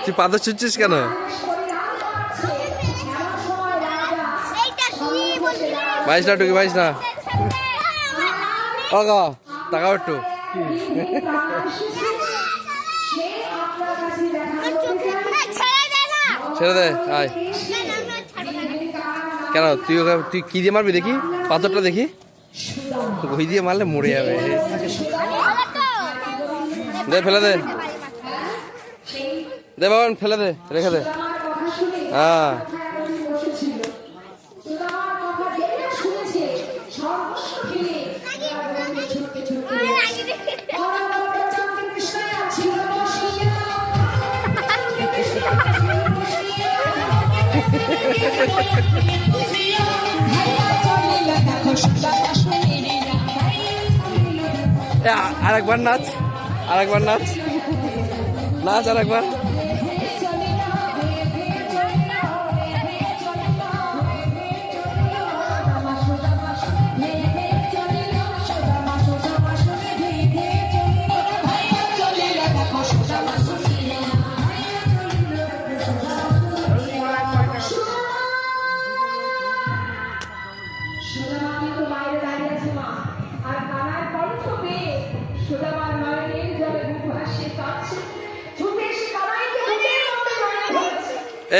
তুই পাথর ছুটছিস কেন? বাইশ না টুকি, বাইশ না। তাকাও একটু। ছেড়ে দে, আয়। কেন তুই কি দিয়ে মারবি দেখি? পাথরটা দেখি। ওই দিয়ে মারলে মরে যাবে। দে, ফেলে দে, দে বাবান, ফেলে দে, রেখে দে। হ্যাঁ, আরেকবার নাচ, আরেকবার নাচ, নাচ আরেকবার।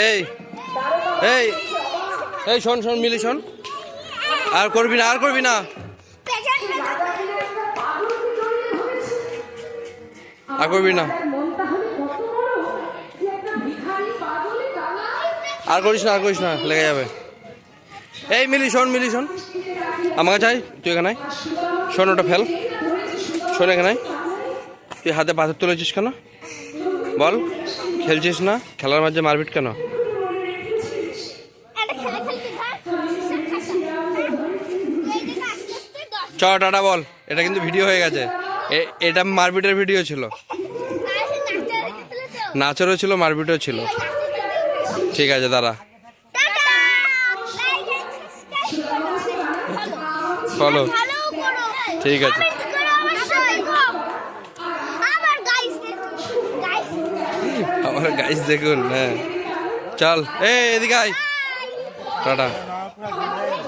এই এই এই শোন শোন মিলি শোন, আর করবি না, আর করবি না, আর করবি না, আর করিস না, আর করিস না, লেগে যাবে। এই মিলি শোন, মিলি শোন, আমাকে চাই, তুই এখানে শোন, ওটা ফেল, শোন এখানে। তুই হাতে পাথর তুলেছিস কেন বল? খেলছিস না, খেলার মাঝে মারপিট কেন? চ টাটা বল, এটা কিন্তু ভিডিও হয়ে গেছে। এটা মারপিটের ভিডিও ছিল, নাচেরও ছিল, মারপিটও ছিল। ঠিক আছে, দাঁড়া, ফলো, ঠিক আছে। আমার গাইস দেখুন, হ্যাঁ চল, এদিকে আয়, টাটা।